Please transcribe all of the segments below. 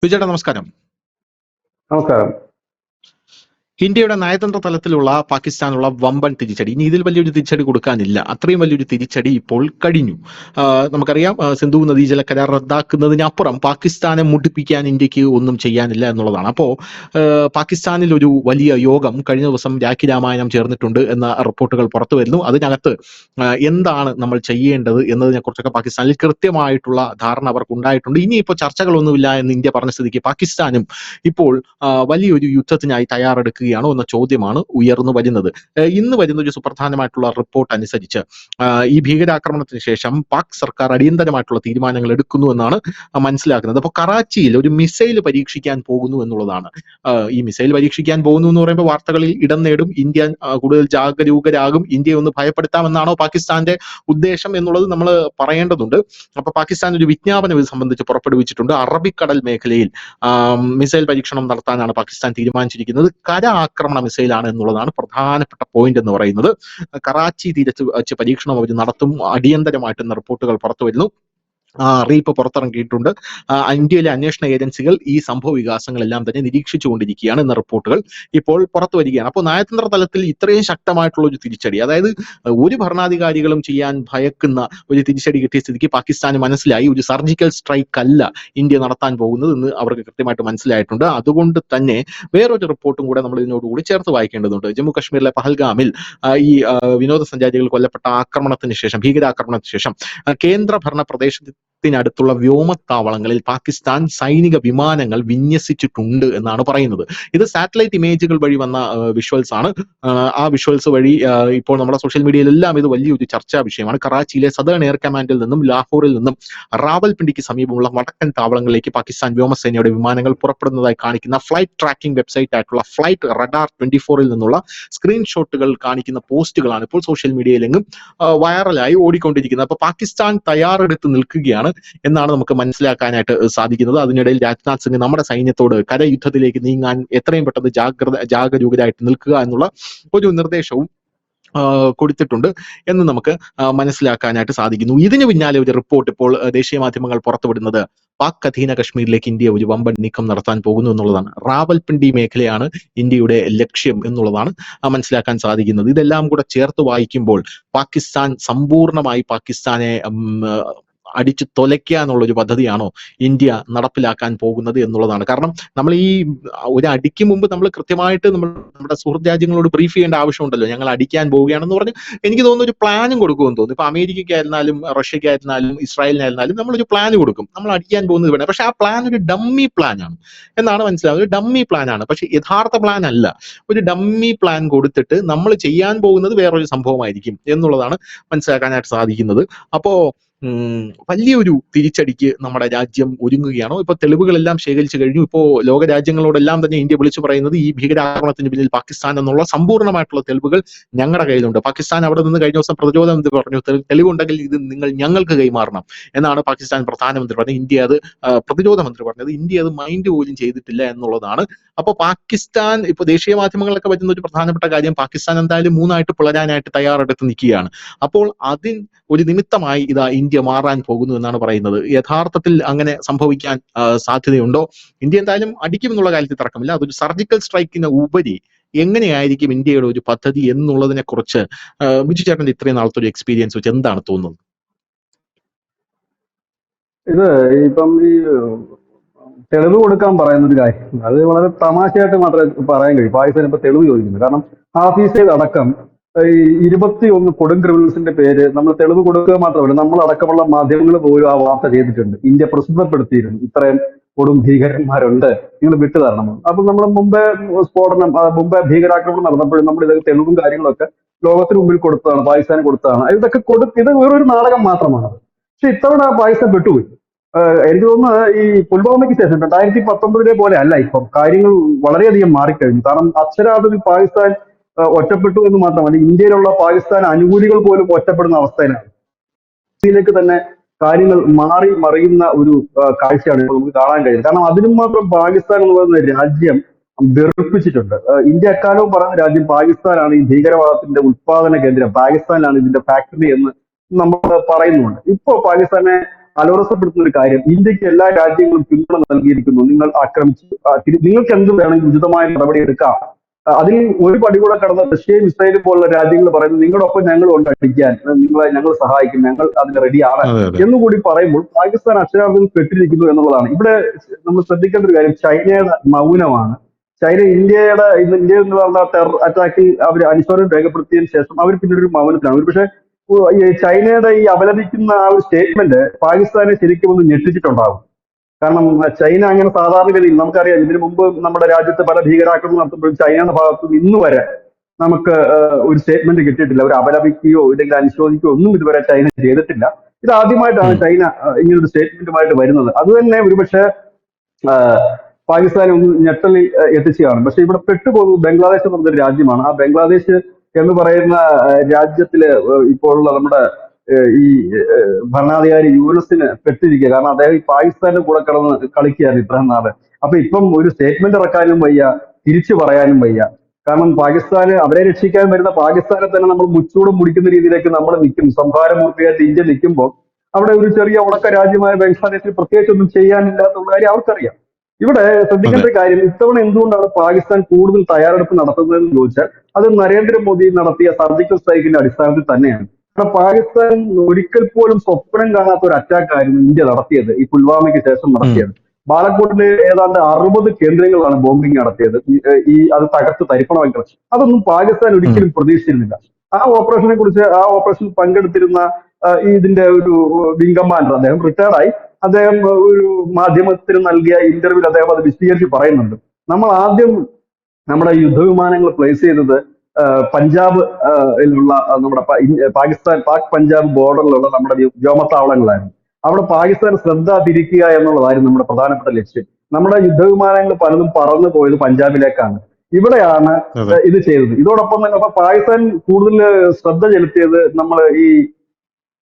വിജയേട്ടാ നമസ്കാരം. നമസ്കാരം. ഇന്ത്യയുടെ നയതന്ത്ര തലത്തിലുള്ള പാകിസ്ഥാനുള്ള വമ്പൻ തിരിച്ചടി. ഇനി ഇതിൽ വലിയൊരു തിരിച്ചടി കൊടുക്കാനില്ല. അത്രയും വലിയൊരു തിരിച്ചടി ഇപ്പോൾ കഴിഞ്ഞു. നമുക്കറിയാം, സിന്ധു നദീജല കരാർ റദ്ദാക്കുന്നതിനപ്പുറം പാകിസ്ഥാനെ മുടിപ്പിക്കാൻ ഇന്ത്യക്ക് ഒന്നും ചെയ്യാനില്ല എന്നുള്ളതാണ്. അപ്പോൾ പാകിസ്ഥാനിൽ ഒരു വലിയ യോഗം കഴിഞ്ഞ ദിവസം രാഖി രാമായണം ചേർന്നിട്ടുണ്ട് എന്ന റിപ്പോർട്ടുകൾ പുറത്തു വരുന്നു. അതിനകത്ത് എന്താണ് നമ്മൾ ചെയ്യേണ്ടത് എന്നതിനെക്കുറിച്ചൊക്കെ പാകിസ്ഥാനിൽ കൃത്യമായിട്ടുള്ള ധാരണ അവർക്ക് ഉണ്ടായിട്ടുണ്ട്. ഇനിയിപ്പോൾ ചർച്ചകളൊന്നുമില്ല എന്ന് ഇന്ത്യ പറഞ്ഞ സ്ഥിതിക്ക് പാകിസ്ഥാനും ഇപ്പോൾ വലിയൊരു യുദ്ധത്തിനായി തയ്യാറെടുക്കുകയാണോ എന്ന ചോദ്യമാണ് ഉയർന്നു വരുന്നത്. ഇന്ന് വരുന്ന ഒരു സുപ്രധാനമായിട്ടുള്ള റിപ്പോർട്ട് അനുസരിച്ച് ഈ ഭീകരാക്രമണത്തിന് ശേഷം പാക് സർക്കാർ അടിയന്തരമായിട്ടുള്ള തീരുമാനങ്ങൾ എടുക്കുന്നു എന്നാണ് മനസ്സിലാക്കുന്നത്. അപ്പോൾ കറാച്ചിയിൽ ഒരു മിസൈൽ പരീക്ഷിക്കാൻ പോകുന്നു എന്നുള്ളതാണ്. ഈ മിസൈൽ പരീക്ഷിക്കാൻ പോകുന്നു എന്ന് പറയുമ്പോൾ വാർത്തകളിൽ ഇടം നേടും. ഇന്ത്യ കൂടുതൽ ജാഗരൂകരാകും, ഇന്ത്യയെ ഒന്ന് ഭയപ്പെടുത്താമെന്നാണോ പാകിസ്ഥാന്റെ ഉദ്ദേശം എന്നുള്ളത് നമ്മൾ പറയേണ്ടതുണ്ട്. അപ്പൊ പാകിസ്ഥാൻ ഒരു വിജ്ഞാപനം ഇത് സംബന്ധിച്ച് പുറപ്പെടുവിച്ചിട്ടുണ്ട്. അറബിക്കടൽ മേഖലയിൽ മിസൈൽ പരീക്ഷണം നടത്താനാണ് പാകിസ്ഥാൻ തീരുമാനിച്ചിരിക്കുന്നത്. കര ആക്രമണ മിസൈലാണ് എന്നുള്ളതാണ് പ്രധാനപ്പെട്ട പോയിന്റ് എന്ന് പറയുന്നത്. കറാച്ചി തീരത്ത് വെച്ച് പരീക്ഷണം അവർ നടത്തും അടിയന്തരമായിട്ടെന്ന റിപ്പോർട്ടുകൾ പുറത്തു വരുന്നു. അറിയിപ്പ് പുറത്തിറങ്ങിയിട്ടുണ്ട്. ഇന്ത്യയിലെ അന്വേഷണ ഏജൻസികൾ ഈ സംഭവ വികാസങ്ങളെല്ലാം തന്നെ നിരീക്ഷിച്ചുകൊണ്ടിരിക്കുകയാണ് എന്ന റിപ്പോർട്ടുകൾ ഇപ്പോൾ പുറത്തു വരികയാണ്. അപ്പോൾ നയതന്ത്ര തലത്തിൽ ഇത്രയും ശക്തമായിട്ടുള്ള ഒരു തിരിച്ചടി, അതായത് ഒരു ഭരണാധികാരികളും ചെയ്യാൻ ഭയക്കുന്ന ഒരു തിരിച്ചടി കിട്ടിയ സ്ഥിതിക്ക് പാകിസ്ഥാന് മനസ്സിലായി ഒരു സർജിക്കൽ സ്ട്രൈക്ക് അല്ല ഇന്ത്യ നടത്താൻ പോകുന്നത് എന്ന് അവർക്ക് കൃത്യമായിട്ട് മനസ്സിലായിട്ടുണ്ട്. അതുകൊണ്ട് തന്നെ വേറൊരു റിപ്പോർട്ടും കൂടെ നമ്മൾ ഇതിനോടുകൂടി ചേർത്ത് വായിക്കേണ്ടതുണ്ട്. ജമ്മു കാശ്മീരിലെ പഹൽഗാമിൽ ഈ വിനോദസഞ്ചാരികൾ കൊല്ലപ്പെട്ട ആക്രമണത്തിന് ശേഷം, ഭീകരാക്രമണത്തിന് ശേഷം കേന്ദ്ര ഭരണ പ്രദേശത്തിനടുത്തുള്ള വ്യോമത്താവളങ്ങളിൽ പാകിസ്ഥാൻ സൈനിക വിമാനങ്ങൾ വിന്യസിച്ചിട്ടുണ്ട് എന്നാണ് പറയുന്നത്. ഇത് സാറ്റലൈറ്റ് ഇമേജുകൾ വഴി വന്ന വിഷ്വൽസ് ആണ്. ആ വിഷ്വൽസ് വഴി ഇപ്പോൾ നമ്മുടെ സോഷ്യൽ മീഡിയയിലെല്ലാം ഇത് വലിയൊരു ചർച്ചാ വിഷയമാണ്. കറാച്ചിയിലെ സദേൺ എയർ കമാൻഡിൽ നിന്നും ലാഹോറിൽ നിന്നും റാവൽപിണ്ടിക്ക് സമീപമുള്ള വടക്കൻ താവളങ്ങളിലേക്ക് പാകിസ്ഥാൻ വ്യോമസേനയുടെ വിമാനങ്ങൾ പുറപ്പെടുന്നതായി കാണിക്കുന്ന ഫ്ലൈറ്റ് ട്രാക്കിംഗ് വെബ്സൈറ്റ് ആയിട്ടുള്ള ഫ്ലൈറ്റ് റഡാർ 24 നിന്നുള്ള സ്ക്രീൻഷോട്ടുകൾ കാണിക്കുന്ന പോസ്റ്റുകളാണ് ഇപ്പോൾ സോഷ്യൽ മീഡിയയിലെങ്ങും വൈറലായി ഓടിക്കൊണ്ടിരിക്കുന്നത്. അപ്പൊ പാകിസ്ഥാൻ തയ്യാറെടുത്ത് നിൽക്കുകയാണ് എന്നാണ് നമുക്ക് മനസ്സിലാക്കാനായിട്ട് സാധിക്കുന്നത്. അതിനിടയിൽ രാജ്നാഥ് സിംഗ് നമ്മുടെ സൈന്യത്തോട് കരയുദ്ധത്തിലേക്ക് നീങ്ങാൻ എത്രയും പെട്ടെന്ന് ജാഗരൂകരായിട്ട് നിൽക്കുക എന്നുള്ള ഒരു നിർദ്ദേശവും കൊടുത്തിട്ടുണ്ട് എന്ന് നമുക്ക് മനസ്സിലാക്കാനായിട്ട് സാധിക്കുന്നു. ഇതിന് പിന്നാലെ ഒരു റിപ്പോർട്ട് ഇപ്പോൾ ദേശീയ മാധ്യമങ്ങൾ പുറത്തുവിടുന്നത് പാക് അധീന കശ്മീരിലേക്ക് ഇന്ത്യ ഒരു വമ്പൻ നീക്കം നടത്താൻ പോകുന്നു എന്നുള്ളതാണ്. റാവൽപിണ്ടി മേഖലയാണ് ഇന്ത്യയുടെ ലക്ഷ്യം എന്നുള്ളതാണ് മനസ്സിലാക്കാൻ സാധിക്കുന്നത്. ഇതെല്ലാം കൂടെ ചേർത്ത് വായിക്കുമ്പോൾ പാകിസ്ഥാൻ സമ്പൂർണമായി പാകിസ്ഥാനെ അടിച്ചു തൊലയ്ക്കുക എന്നുള്ളൊരു പദ്ധതിയാണോ ഇന്ത്യ നടപ്പിലാക്കാൻ പോകുന്നത് എന്നുള്ളതാണ്. കാരണം നമ്മൾ ഈ ഒരു അടിക്ക് മുമ്പ് നമ്മൾ കൃത്യമായിട്ട് നമ്മുടെ സുഹൃത്ത് രാജ്യങ്ങളോട് ബ്രീഫ് ചെയ്യേണ്ട ആവശ്യമുണ്ടല്ലോ. ഞങ്ങൾ അടിക്കാൻ പോവുകയാണെന്ന് പറഞ്ഞ് എനിക്ക് തോന്നുന്നു ഒരു പ്ലാനും കൊടുക്കുമെന്ന് തോന്നുന്നു. ഇപ്പൊ അമേരിക്കയ്ക്കായിരുന്നാലും റഷ്യക്കായിരുന്നാലും ഇസ്രായേലിനായിരുന്നാലും നമ്മളൊരു പ്ലാൻ കൊടുക്കും, നമ്മൾ അടിക്കാൻ പോകുന്നത് വേണം. പക്ഷെ ആ പ്ലാൻ ഒരു ഡമ്മി പ്ലാൻ ആണ് എന്നാണ് മനസ്സിലാവുന്നത്. ഒരു ഡമ്മി പ്ലാൻ ആണ്, പക്ഷെ യഥാർത്ഥ പ്ലാൻ അല്ല. ഒരു ഡമ്മി പ്ലാൻ കൊടുത്തിട്ട് നമ്മൾ ചെയ്യാൻ പോകുന്നത് വേറൊരു സംഭവമായിരിക്കും എന്നുള്ളതാണ് മനസ്സിലാക്കാനായിട്ട് സാധിക്കുന്നത്. അപ്പോ വലിയൊരു തിരിച്ചടിക്ക് നമ്മുടെ രാജ്യം ഒരുങ്ങുകയാണോ? ഇപ്പൊ തെളിവുകളെല്ലാം ശേഖരിച്ചു കഴിഞ്ഞു. ഇപ്പോ ലോക രാജ്യങ്ങളോടെല്ലാം തന്നെ ഇന്ത്യ വിളിച്ചു പറയുന്നത് ഈ ഭീകരാക്രമണത്തിന് പിന്നിൽ പാകിസ്ഥാൻ എന്നുള്ള സമ്പൂർണ്ണമായിട്ടുള്ള തെളിവുകൾ ഞങ്ങളുടെ കയ്യിലുണ്ട്. പാകിസ്ഥാൻ അവിടെ നിന്ന് കഴിഞ്ഞ ദിവസം പ്രതിരോധ മന്ത്രി പറഞ്ഞു, തെളിവുണ്ടെങ്കിൽ ഇത് നിങ്ങൾ ഞങ്ങൾക്ക് കൈമാറണം എന്നാണ് പാകിസ്ഥാൻ പ്രധാനമന്ത്രി പറഞ്ഞത്. ഇന്ത്യ അത് പ്രതിരോധ മന്ത്രി പറഞ്ഞത് ഇന്ത്യ അത് മൈൻഡ് പോലും ചെയ്തിട്ടില്ല എന്നുള്ളതാണ്. അപ്പൊ പാകിസ്ഥാൻ ഇപ്പൊ ദേശീയ മാധ്യമങ്ങളൊക്കെ പറ്റുന്ന ഒരു പ്രധാനപ്പെട്ട കാര്യം, പാകിസ്ഥാൻ എന്തായാലും മൂന്നായിട്ട് പിളരാനായിട്ട് തയ്യാറെടുത്ത് നിൽക്കുകയാണ്. അപ്പോൾ അതിന് ഒരു നിമിത്തമായി ഇതാ ഇന്ത്യ മാറാൻ പോകുന്നു എന്നാണ് പറയുന്നത്. യഥാർത്ഥത്തിൽ അങ്ങനെ സംഭവിക്കാൻ സാധ്യതയുണ്ടോ? ഇന്ത്യ എന്തായാലും അടിക്കും എന്നുള്ള കാര്യത്തിൽ തർക്കമില്ല. അതൊരു സർജിക്കൽ സ്ട്രൈക്കിന് ഉപരി എങ്ങനെയായിരിക്കും ഇന്ത്യയുടെ ഒരു പദ്ധതി എന്നുള്ളതിനെ കുറിച്ച് ബിജു ചേട്ടന്റെ ഇത്രയും നാളത്തെ ഒരു എക്സ്പീരിയൻസ് വെച്ച് എന്താണ് തോന്നുന്നത്? ഇത് ഇപ്പം ഈ തെളിവ് കൊടുക്കാൻ പറയുന്ന ഒരു കാര്യം, അത് വളരെ തമാശയായിട്ട് മാത്രമേ പറയാൻ കഴിയും. പാകിസ്ഥാൻ ഇപ്പൊ തെളിവ് ചോദിക്കുന്നത് കാരണം ഹാഫീസ് അടക്കം ഈ 21 കൊടും ക്രിമിനൽസിന്റെ പേര് നമ്മൾ തെളിവ് കൊടുക്കുക മാത്രമല്ല, നമ്മൾ അടക്കമുള്ള മാധ്യമങ്ങൾ പോലും ആ വാർത്ത ചെയ്തിട്ടുണ്ട്. ഇന്ത്യ പ്രസിദ്ധപ്പെടുത്തിയിരുന്നു, ഇത്രയും കൊടും ഭീകരന്മാരുണ്ട്, നിങ്ങൾ വിട്ടു തരണം. അപ്പൊ നമ്മൾ മുമ്പേ മുമ്പേ ഭീകരാക്രമണം നടന്നപ്പോഴും നമ്മൾ ഇതൊക്കെ തെളിവും കാര്യങ്ങളൊക്കെ ലോകത്തിന് മുമ്പിൽ കൊടുത്തതാണ്, പാകിസ്ഥാന് കൊടുത്തതാണ്. ഇത് വേറൊരു നാടകം മാത്രമാണ്. പക്ഷെ ഇത്തവണ പാകിസ്ഥാൻ പെട്ടുപോയി. എനിക്ക് തോന്നുന്നത് ഈ പുൽവാമയ്ക്ക് ശേഷം 2019 പോലെ അല്ല ഇപ്പം കാര്യങ്ങൾ വളരെയധികം മാറിക്കഴിഞ്ഞു. കാരണം അക്ഷരാർത്ഥത്തിൽ പാകിസ്ഥാൻ ഒറ്റപ്പെട്ടു എന്ന് മാത്രമല്ല, ഇന്ത്യയിലുള്ള പാകിസ്ഥാൻ അനുകൂലികൾ പോലും ഒറ്റപ്പെടുന്ന അവസ്ഥയിലാണ്. ഇന്ത്യയിലേക്ക് തന്നെ കാര്യങ്ങൾ മാറി മറിയുന്ന ഒരു കാഴ്ചയാണ് ഇപ്പോൾ നമുക്ക് കാണാൻ കഴിയുന്നത്. കാരണം അതിനും മാത്രം പാകിസ്ഥാൻ എന്ന് പറയുന്ന രാജ്യം വെറുപ്പിച്ചിട്ടുണ്ട്. ഇന്ത്യ എക്കാലവും പറയുന്ന രാജ്യം പാകിസ്ഥാനാണ് ഈ ഭീകരവാദത്തിന്റെ ഉത്പാദന കേന്ദ്രം, പാകിസ്ഥാനിലാണ് ഇതിന്റെ ഫാക്ടറി എന്ന് നമ്മൾ പറയുന്നുണ്ട്. ഇപ്പോൾ പാകിസ്ഥാനെ അലോസരപ്പെടുത്തുന്ന ഒരു കാര്യം, ഇന്ത്യക്ക് എല്ലാ രാജ്യങ്ങളും പിന്തുണ നൽകിയിരിക്കുന്നു, നിങ്ങൾ ആക്രമിച്ചു, നിങ്ങൾക്ക് എന്ത് വേണമെങ്കിൽ ഉചിതമായ നടപടി എടുക്കാം. അതിൽ ഒരു പടി കൂടെ കടന്ന റഷ്യയും ഇസ്രായേലും പോലുള്ള രാജ്യങ്ങൾ പറയുന്നത് നിങ്ങളൊപ്പം ഞങ്ങൾ കൊണ്ട് അടിക്കാൻ, നിങ്ങളെ ഞങ്ങൾ സഹായിക്കും, ഞങ്ങൾ അതിന് റെഡിയാണ് അതെ അതെ. എന്നുകൂടി പറയുമ്പോൾ പാകിസ്ഥാൻ അക്ഷരാർത്ഥത്തിൽ പെട്ടിരിക്കുന്നു എന്നുള്ളതാണ്. ഇവിടെ നമ്മൾ ശ്രദ്ധിക്കേണ്ട ഒരു കാര്യം ചൈനയുടെ മൗനമാണ്. ചൈന ഇന്ത്യ എന്നുള്ള ടെറർ അറ്റാക്കിൽ അവർ അനുശോചനം രേഖപ്പെടുത്തിയതിനു ശേഷം അവർ പിന്നീട് ഒരു മൗനത്തിലാണ്. പക്ഷേ ഈ ചൈനയുടെ ഈ അപലപിക്കുന്ന ആ ഒരു സ്റ്റേറ്റ്മെന്റ് പാകിസ്ഥാനെ ശരിക്കും ഒന്ന് ഞെട്ടിച്ചിട്ടുണ്ടാകും. കാരണം ചൈന അങ്ങനെ സാധാരണഗതിയിൽ നമുക്കറിയാം, ഇതിനു മുമ്പ് നമ്മുടെ രാജ്യത്ത് പല ഭീകരാക്രമണം നടത്തുമ്പോഴും ചൈനയുടെ ഭാഗത്തും ഇന്ന് വരെ നമുക്ക് ഒരു സ്റ്റേറ്റ്മെന്റ് കിട്ടിയിട്ടില്ല. ഒരു അപലപിക്കുകയോ ഇല്ലെങ്കിൽ അനുശോചിക്കുകയോ ഒന്നും ഇതുവരെ ചൈന ചെയ്തിട്ടില്ല. ഇത് ആദ്യമായിട്ടാണ് ഉം. ചൈന ഇങ്ങനൊരു സ്റ്റേറ്റ്മെന്റുമായിട്ട് വരുന്നത്. അത് തന്നെ ഒരുപക്ഷെ പാകിസ്ഥാനെ ഒന്ന് ഞെട്ടലിൽ എത്തിച്ചു കാണും. പക്ഷെ ഇവിടെ പെട്ടുപോകുന്നത് ബംഗ്ലാദേശ് എന്ന് പറഞ്ഞൊരു രാജ്യമാണ്. ആ ബംഗ്ലാദേശ് എന്ന് പറയുന്ന രാജ്യത്തില് ഇപ്പോൾ ഉള്ള നമ്മുടെ ഈ ഭരണാധികാരി യൂനസിന് പെട്ടിരിക്കുക. കാരണം അദ്ദേഹം ഈ പാകിസ്ഥാന്റെ കൂടെ കിടന്ന് കളിക്കുകയാണ് ഇത്രയും നാള്. അപ്പൊ ഇപ്പം ഒരു സ്റ്റേറ്റ്മെന്റ് ഇറക്കാനും വയ്യ, തിരിച്ചു പറയാനും വയ്യ. കാരണം പാകിസ്ഥാന് അവരെ രക്ഷിക്കാൻ വരുന്ന പാകിസ്ഥാനെ തന്നെ നമ്മൾ മുച്ചൂടും മുടിക്കുന്ന രീതിയിലേക്ക് നമ്മൾ നിൽക്കും. സംഹാരമൂർത്തിയായിട്ട് ഇന്ത്യ നിൽക്കുമ്പോൾ അവിടെ ഒരു ചെറിയ ഉണക്ക രാജ്യമായ ബംഗ്ലാദേശിൽ പ്രത്യേകിച്ച് ഒന്നും ചെയ്യാനില്ലാത്തുള്ള കാര്യം അവർക്കറിയാം. ഇവിടെ ശ്രദ്ധിക്കേണ്ട അതെ. ഒരു കാര്യം, ഇത്തവണ എന്തുകൊണ്ടാണ് പാകിസ്ഥാൻ കൂടുതൽ തയ്യാറെടുപ്പ് നടത്തുന്നതെന്ന് ചോദിച്ചാൽ അത് നരേന്ദ്രമോദി നടത്തിയ സർജിക്കൽ സ്ട്രൈക്കിന്റെ അടിസ്ഥാനത്തിൽ തന്നെയാണ്. കാരണം പാകിസ്ഥാൻ ഒരിക്കൽ പോലും സ്വപ്നം കാണാത്ത ഒരു അറ്റാക്ക് ആയിരുന്നു ഇന്ത്യ നടത്തിയത്, ഈ പുൽവാമയ്ക്ക് ശേഷം ഉം. നടത്തിയത്. ബാലക്കോട്ടില് ഏതാണ്ട് 60 കേന്ദ്രങ്ങളാണ് ബോംബിംഗ് നടത്തിയത്. അത് തകർത്ത് തരിപ്പണമാക്കി. അതൊന്നും പാകിസ്ഥാൻ ഉം. ഒരിക്കലും പ്രതീക്ഷിച്ചിരുന്നില്ല. ആ ഓപ്പറേഷനിൽ പങ്കെടുത്തിരുന്ന ഇതിന്റെ ഒരു വിംഗ് കമാൻഡർ, അദ്ദേഹം റിട്ടയർഡായി, അദ്ദേഹം ഒരു മാധ്യമത്തിന് നൽകിയ ഇന്റർവ്യൂവിൽ അദ്ദേഹം അത് വിശദീകരിച്ച് പറയുന്നുണ്ട്. നമ്മൾ ആദ്യം നമ്മുടെ യുദ്ധവിമാനങ്ങൾ പ്ലേസ് ചെയ്തത് പഞ്ചാബ് ിലുള്ള നമ്മുടെ പാക് പഞ്ചാബ് ബോർഡറിലുള്ള നമ്മുടെ വ്യോമത്താവളങ്ങളായിരുന്നു. അവിടെ പാകിസ്ഥാൻ ശ്രദ്ധ തിരിക്കുക എന്നുള്ളതായിരുന്നു നമ്മുടെ പ്രധാനപ്പെട്ട ലക്ഷ്യം. നമ്മുടെ യുദ്ധവിമാനങ്ങൾ പലതും പറന്നു പോയത് പഞ്ചാബിലേക്കാണ്. ഇവിടെയാണ് അതെ. ഇത് ചെയ്തത്. ഇതോടൊപ്പം തന്നെ അപ്പൊ പാകിസ്ഥാൻ കൂടുതൽ ശ്രദ്ധ ചെലുത്തിയത് നമ്മൾ ഈ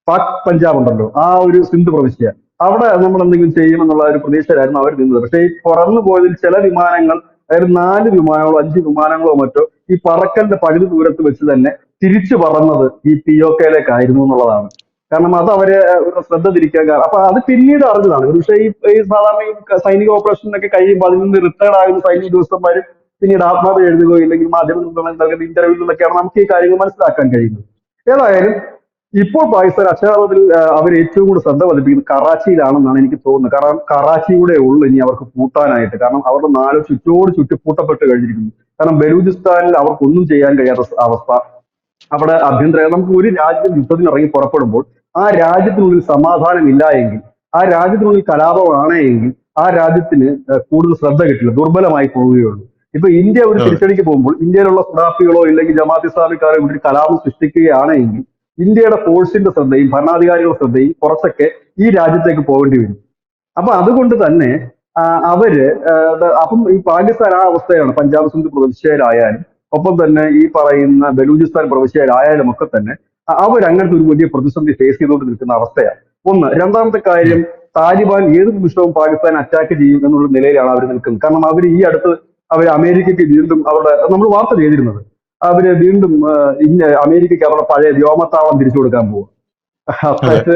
പാക് പഞ്ചാബ് ഉണ്ടല്ലോ, ആ ഒരു സിന്ധു പ്രവിശ്യ, അവിടെ നമ്മൾ എന്തെങ്കിലും ചെയ്യുമെന്നുള്ള ഒരു പ്രതീക്ഷയിലായിരുന്നു അവർ നിന്നത്. പക്ഷേ ഈ പറന്നു പോയതിൽ ചില വിമാനങ്ങൾ, അതായത് 4 വിമാനങ്ങളോ 5 വിമാനങ്ങളോ മറ്റോ ഈ പറക്കലിന്റെ പകുതി ദൂരത്ത് വെച്ച് തന്നെ തിരിച്ചു പറന്നത് ഈ POK-ലേക്കായിരുന്നു എന്നുള്ളതാണ്. കാരണം അത് അവരെ ഒരു ശ്രദ്ധ തിരിക്കാൻ കാരണം. അപ്പൊ അത് പിന്നീട് അറിഞ്ഞതാണ്. പക്ഷേ ഈ സാധാരണ ഈ സൈനിക ഓപ്പറേഷനൊക്കെ കഴിയുമ്പോൾ അതിൽ നിന്ന് റിട്ടയർഡ് ആകുന്ന സൈനിക ഉദ്യോഗസ്ഥന്മാർ പിന്നീട് ആത്മഹത്യ എഴുതുകയോ ഇല്ലെങ്കിൽ മാധ്യമങ്ങളിൽ നൽകുന്ന ഇന്റർവ്യൂവിൽ നിന്നൊക്കെയാണ് നമുക്ക് ഈ കാര്യങ്ങൾ മനസ്സിലാക്കാൻ കഴിയുന്നത്. ഏതായാലും ഇപ്പോൾ പാകിസ്ഥാൻ അക്ഷരാർത്ഥത്തിൽ അവർ ഏറ്റവും കൂടുതൽ ശ്രദ്ധ പതിപ്പിക്കുന്നത് കറാച്ചിയിലാണെന്നാണ് എനിക്ക് തോന്നുന്നത്. കാരണം കറാച്ചിയുടെ ഉള്ളു ഇനി അവർക്ക് പൂട്ടാനായിട്ട്. കാരണം അവരുടെ നാല് ചുറ്റി പൂട്ടപ്പെട്ട് കഴിഞ്ഞിരിക്കുന്നു. കാരണം ബലൂചിസ്ഥാനിൽ അവർക്കൊന്നും ചെയ്യാൻ കഴിയാത്ത അവസ്ഥ. അവിടെ നമുക്ക് ഒരു രാജ്യം യുദ്ധത്തിന് ഇറങ്ങി പുറപ്പെടുമ്പോൾ ആ രാജ്യത്തിനുള്ളിൽ സമാധാനം ഇല്ല എങ്കിൽ, ആ രാജ്യത്തിനുള്ളിൽ കലാപമാണ് എങ്കിൽ ആ രാജ്യത്തിന് കൂടുതൽ ശ്രദ്ധ കിട്ടില്ല, ദുർബലമായി പോവുകയുള്ളൂ. ഇപ്പൊ ഇന്ത്യ ഒരു അതെ. തിരിച്ചടിക്ക് പോകുമ്പോൾ ഇന്ത്യയിലുള്ള ഖുറാഫികളോ ഇല്ലെങ്കിൽ ജമാഅത്ത് ഇസ്ലാമിക്കാരോ ഇവിടെ കലാപം സൃഷ്ടിക്കുകയാണെങ്കിൽ ഇന്ത്യയുടെ ഫോഴ്സിന്റെ ശ്രദ്ധയും ഭരണാധികാരികളുടെ ശ്രദ്ധയും കുറച്ചൊക്കെ ഈ രാജ്യത്തേക്ക് പോകേണ്ടി വരും. അപ്പൊ അതുകൊണ്ട് തന്നെ അവര് അപ്പം ഈ പാകിസ്ഥാൻ ആ അവസ്ഥയാണ്. പഞ്ചാബ് സിന്ധ് പ്രവിശ്യയിലായാലും ഒപ്പം തന്നെ ഈ പറയുന്ന ബലൂചിസ്ഥാൻ പ്രവിശ്യയിലായാലും ഒക്കെ തന്നെ അവർ അങ്ങനത്തെ ഒരു വലിയ പ്രതിസന്ധി ഫേസ് ചെയ്തുകൊണ്ട് നിൽക്കുന്ന അവസ്ഥയാണ്. ഒന്ന്. രണ്ടാമത്തെ ഉം. കാര്യം, താലിബാൻ ഏത് നിമിഷവും പാകിസ്ഥാൻ അറ്റാക്ക് ചെയ്യും എന്നുള്ള നിലയിലാണ് അവർ നിൽക്കുന്നത്. കാരണം അവർ ഈ അടുത്ത് അമേരിക്കയ്ക്ക് വീണ്ടും നമ്മൾ വാർത്ത ചെയ്തിരുന്നത്, അവര് വീണ്ടും അമേരിക്കയ്ക്ക് അവരുടെ പഴയ വ്യോമത്താവളം തിരിച്ചു കൊടുക്കാൻ പോകും. അതെ. അതായത്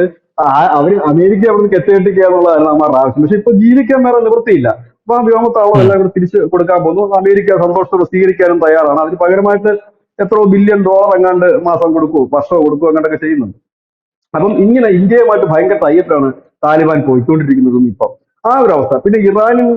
അവര് അമേരിക്ക അവിടെ നിന്ന് കെട്ടിയെട്ടിക്കുക എന്നുള്ളതാണ് നമ്മുടെ ആവശ്യം. പക്ഷെ ഇപ്പൊ ജീവിക്കാൻ വേറെ നിവൃത്തിയില്ല. അപ്പൊ ആ വ്യോമത്താവളം ഉം. എല്ലാം ഇവിടെ തിരിച്ചു കൊടുക്കാൻ പോകുന്നു. അമേരിക്ക സന്തോഷത്തോടെ സ്വീകരിക്കാനും തയ്യാറാണ്. അതിന് പകരമായിട്ട് എത്രയോ ബില്യൺ ഡോളർ എങ്ങാണ്ട് മാസം കൊടുക്കുവോ വർഷമോ കൊടുക്കുവോ എങ്ങാണ്ടൊക്കെ ചെയ്യുന്നുണ്ട്. അപ്പം ഇങ്ങനെ ഇന്ത്യയുമായിട്ട് ഭയങ്കര ടൈപ്പിലാണ് താലിബാൻ പോയിക്കൊണ്ടിരിക്കുന്നതും ഇപ്പം ആ ഒരു അവസ്ഥ. പിന്നെ ഇറാനും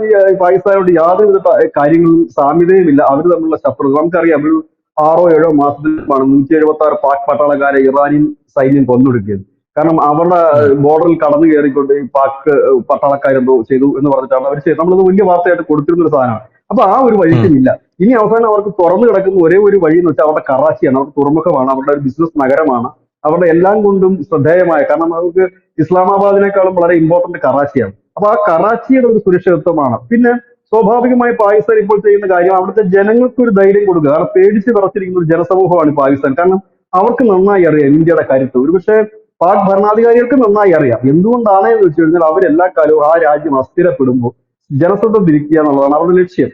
പാകിസ്ഥാനോട് യാതൊരുവിധ കാര്യങ്ങളും സാമ്യതയുമില്ല. അവർ തമ്മിലുള്ള ശത്രുത നമുക്കറിയാം. ഒരു 6-7 മാസത്തിലാണ് 176 പാക് പട്ടാളക്കാരെ ഇറാനിയൻ സൈന്യം കൊന്നൊടുക്കിയത്. കാരണം അവരുടെ ഉം. ബോർഡറിൽ കടന്നു കയറിക്കൊണ്ട് ഈ പാക് പട്ടാളക്കാരെന്തോ ചെയ്തു എന്ന് പറഞ്ഞിട്ടാണ് അവർ ചെയ്തത്. നമ്മളത് വലിയ വാർത്തയായിട്ട് കൊടുത്തിരുന്ന ഒരു സാധനമാണ്. അപ്പൊ ആ ഒരു ഉം. വഴിക്കുമില്ല. ഇനി അവസാനം അവർക്ക് തുറന്നു കിടക്കുന്ന ഒരേ ഒരു വഴി എന്ന് വെച്ചാൽ അവരുടെ കറാച്ചിയാണ്. അവർക്ക് തുറമുഖമാണ്, അവരുടെ ഒരു ബിസിനസ് നഗരമാണ്, അവരുടെ എല്ലാം കൊണ്ടും ശ്രദ്ധേയമായ. കാരണം അവർക്ക് ഇസ്ലാമാബാദിനേക്കാളും വളരെ ഇമ്പോർട്ടന്റ് കറാച്ചിയാണ്. അപ്പൊ ആ കറാച്ചിയുടെ ഒരു സുരക്ഷിതത്വമാണ്. പിന്നെ സ്വാഭാവികമായി പാകിസ്ഥാൻ ഇപ്പോൾ ചെയ്യുന്ന കാര്യം അവിടുത്തെ ജനങ്ങൾക്ക് ഒരു ധൈര്യം കൊടുക്കുക. കാരണം പേടിച്ച് വിറച്ചിരിക്കുന്ന ഒരു ജനസമൂഹമാണ് പാകിസ്ഥാൻ. കാരണം അവർക്ക് നന്നായി അറിയാം ഇന്ത്യയുടെ കരുത്ത്. ഒരുപക്ഷെ പാക് ഭരണാധികാരികൾക്ക് നന്നായി അറിയാം. എന്തുകൊണ്ടാണ് എന്ന് വെച്ച് കഴിഞ്ഞാൽ അവരെല്ലാ കാലവും ആ രാജ്യം അസ്ഥിരപ്പെടുമ്പോൾ ജനശ്രദ്ധ തിരിക്കുക എന്നുള്ളതാണ് അവരുടെ ലക്ഷ്യം.